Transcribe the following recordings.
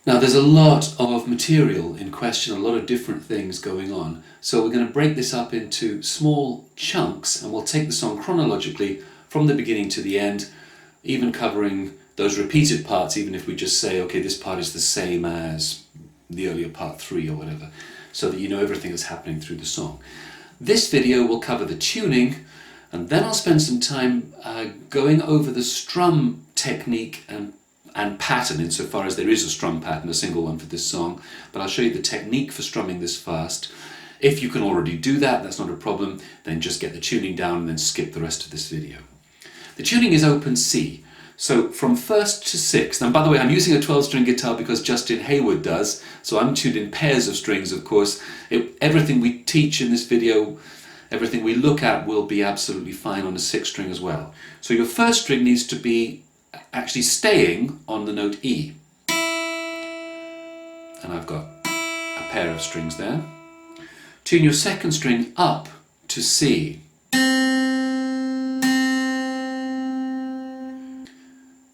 Now there's a lot of material in question, a lot of different things going on. So we're going to break this up into small chunks and we'll take the song chronologically from the beginning to the end, even covering those repeated parts, even if we just say, okay, this part is the same as the earlier part 3 or whatever, so that you know everything that's happening through the song. This video will cover the tuning, and then I'll spend some time going over the strum technique and pattern, insofar as there is a strum pattern, a single one for this song, but I'll show you the technique for strumming this fast. If you can already do that, that's not a problem, then just get the tuning down and then skip the rest of this video. The tuning is open C, so from 1st to 6th, and by the way I'm using a 12-string guitar because Justin Hayward does, so I'm tuned in pairs of strings of course. Everything we teach in this video, everything we look at will be absolutely fine on a 6th string as well. So your 1st string needs to be actually staying on the note E. And I've got a pair of strings there. Tune your 2nd string up to C.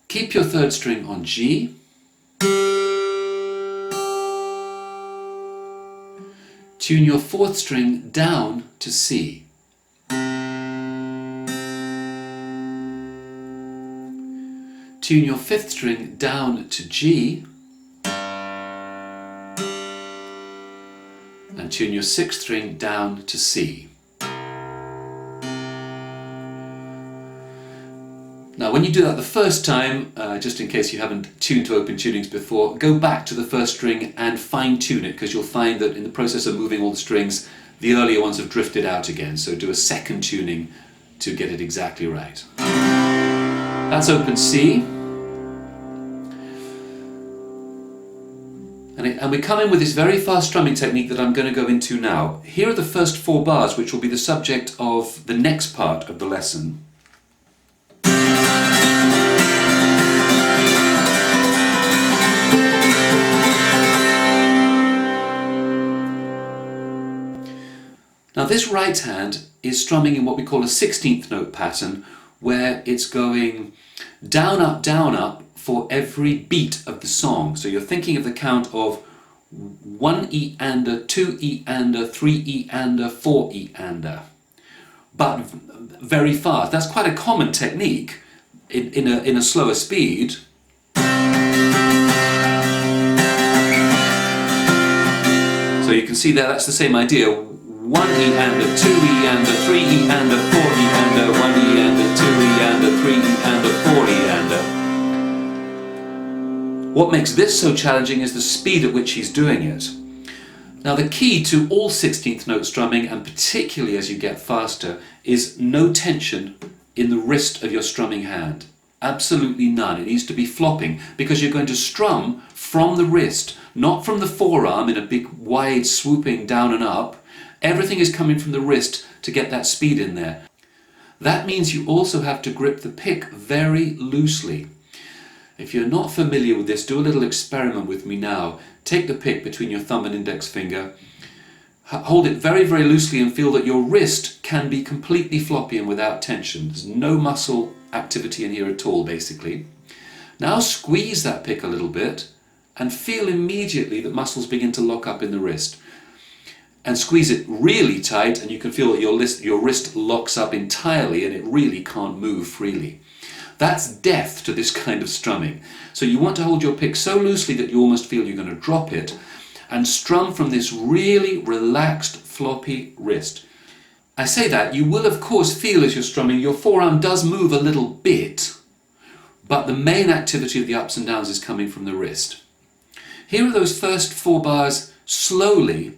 Keep your 3rd string on G. Tune your 4th string down to C. Tune your 5th string down to G, and tune your 6th string down to C. Now when you do that the first time, just in case you haven't tuned to open tunings before, go back to the 1st string and fine tune it, because you'll find that in the process of moving all the strings, the earlier ones have drifted out again, so do a 2nd tuning to get it exactly right. That's open C. And we come in with this very fast strumming technique that I'm going to go into now. Here are the first 4 bars, which will be the subject of the next part of the lesson. Now this right hand is strumming in what we call a 16th note pattern, where it's going down, up for every beat of the song. So you're thinking of the count of 1 E-ander, 2 E-ander, 3 E-ander, 4 E-ander, but very fast. That's quite a common technique in a slower speed. So you can see there, that's the same idea. 1 E-ander, 2 E-ander, 3 E-ander, 4 E-ander, 1 E-ander, 2 E-ander, 3 E-ander, 4 E-ander. What makes this so challenging is the speed at which he's doing it. Now the key to all 16th note strumming, and particularly as you get faster, is no tension in the wrist of your strumming hand. Absolutely none. It needs to be flopping, because you're going to strum from the wrist, not from the forearm in a big wide swooping down and up. Everything is coming from the wrist to get that speed in there. That means you also have to grip the pick very loosely. If you're not familiar with this, do a little experiment with me now. Take the pick between your thumb and index finger, hold it very, very loosely and feel that your wrist can be completely floppy and without tension. There's no muscle activity in here at all, basically. Now squeeze that pick a little bit and feel immediately that muscles begin to lock up in the wrist. And squeeze it really tight and you can feel that your wrist locks up entirely and it really can't move freely. That's death to this kind of strumming. So you want to hold your pick so loosely that you almost feel you're going to drop it, and strum from this really relaxed, floppy wrist. I say that, you will of course feel as you're strumming, your forearm does move a little bit, but the main activity of the ups and downs is coming from the wrist. Here are those first 4 bars slowly,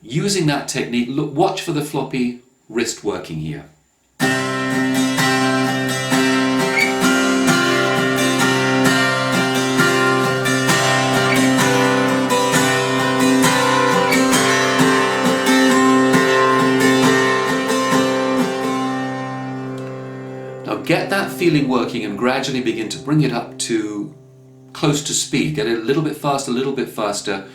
using that technique. Look, watch for the floppy wrist working here. Get that feeling working and gradually begin to bring it up to close to speed. Get it a little bit faster, a little bit faster.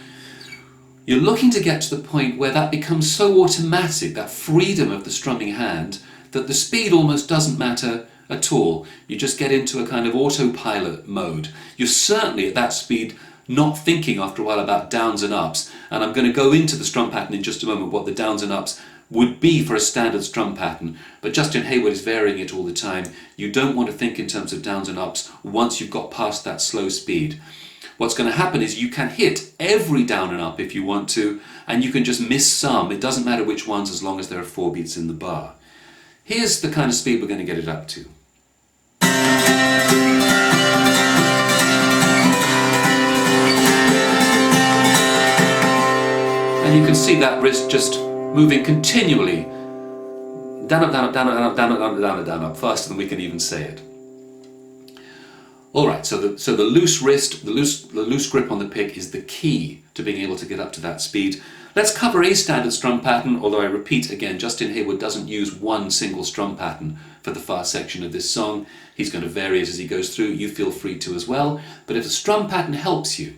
You're looking to get to the point where that becomes so automatic, that freedom of the strumming hand, that the speed almost doesn't matter at all. You just get into a kind of autopilot mode. You're certainly at that speed not thinking after a while about downs and ups. And I'm going to go into the strum pattern in just a moment, what the downs and ups would be for a standard strum pattern. But Justin Hayward is varying it all the time. You don't want to think in terms of downs and ups once you've got past that slow speed. What's going to happen is you can hit every down and up if you want to, and you can just miss some. It doesn't matter which ones as long as there are 4 beats in the bar. Here's the kind of speed we're going to get it up to. And you can see that wrist just moving continually. Down, up, down, up, down, up, down, up, down, up, down, up, down, up, down, up, faster than we can even say it. Alright, so the loose wrist, the loose grip on the pick is the key to being able to get up to that speed. Let's cover a standard strum pattern, although I repeat again, Justin Hayward doesn't use one single strum pattern for the fast section of this song. He's going to vary it as he goes through. You feel free to as well. But if a strum pattern helps you,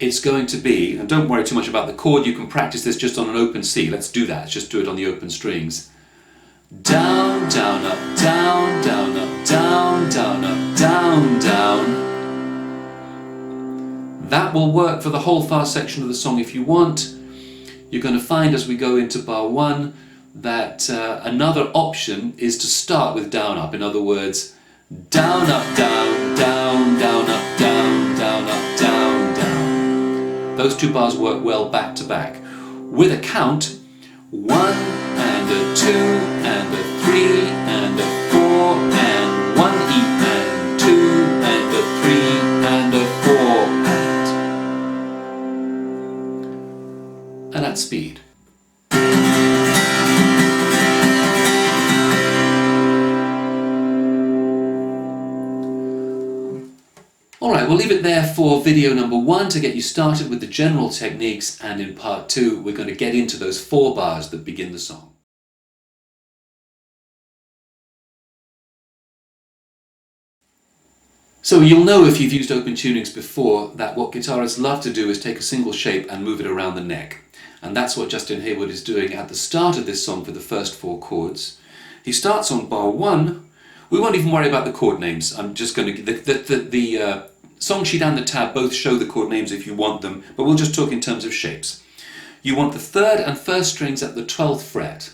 it's going to be, and don't worry too much about the chord, you can practice this just on an open C. Let's do that. Let's just do it on the open strings. Down, down, up, down, down, up, down, down, up, down, down. That will work for the whole fast section of the song if you want. You're going to find as we go into bar 1 that another option is to start with down, up. In other words, down, up, down, down, down, up, down, down, up, down, down. Those 2 bars work well back to back. With a count, 1 and a 2 and a 3 and a 4 and 1 E and 2 and a 3 and a 4 and at speed. Alright, we'll leave it there for video number 1 to get you started with the general techniques, and in part 2 we're going to get into those 4 bars that begin the song. So you'll know if you've used open tunings before that what guitarists love to do is take a single shape and move it around the neck. And that's what Justin Hayward is doing at the start of this song for the first 4 chords. He starts on bar 1. We won't even worry about the chord names. I'm just going to... The song sheet and the tab both show the chord names if you want them, but we'll just talk in terms of shapes. You want the 3rd and 1st strings at the 12th fret.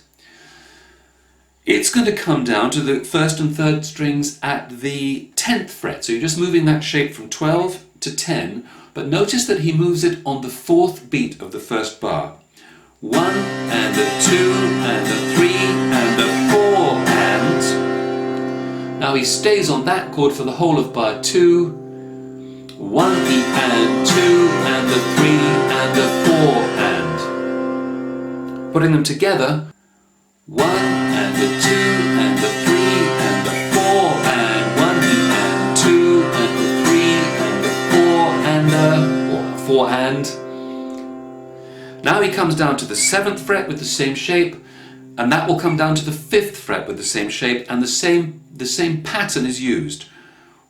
It's going to come down to the 1st and 3rd strings at the 10th fret. So you're just moving that shape from 12 to 10, but notice that he moves it on the 4th beat of the 1st bar. 1 and a 2 and a 3 and a 4 and... Now he stays on that chord for the whole of bar 2, 1 E and 2 and a 3 and a 4 and. Putting them together, 1 and a 2 and a 3 and a 4 and 1 E and 2 and a 3 and a 4 and 4 and. Now he comes down to the 7th fret with the same shape, and that will come down to the 5th fret with the same shape, and the same pattern is used.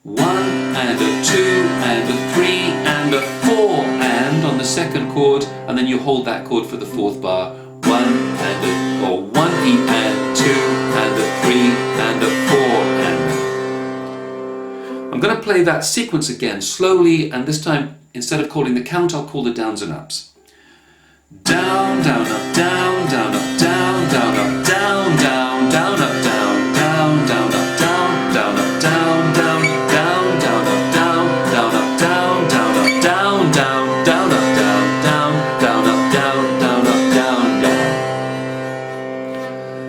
1 and a 2 and a 3 and a 4 and on the 2nd chord, and then you hold that chord for the 4th bar. 1 and a, or 1 E and 2 and a 3 and a 4 and. I'm going to play that sequence again slowly, and this time instead of calling the count I'll call the downs and ups. Down, down, up, down, down, up, down, down, up, down, down, down, up, down, down, down, up, down, down, up, down, down, down, down, up, down, down, up, down, down, up, down, down, down, up, down, down, down, up, down, down, up, down, down.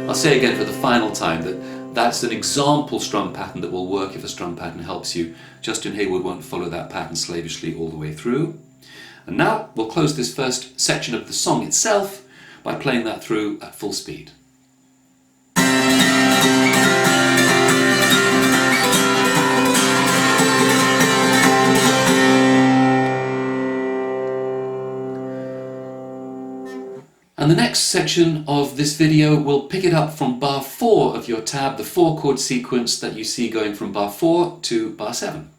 I'll say again for the final time that that's an example strum pattern that will work if a strum pattern helps you. Justin Hayward won't follow that pattern slavishly all the way through. And now we'll close this first section of the song itself by playing that through at full speed. And the next section of this video will pick it up from bar 4 of your tab, the 4-chord sequence that you see going from bar 4 to bar 7.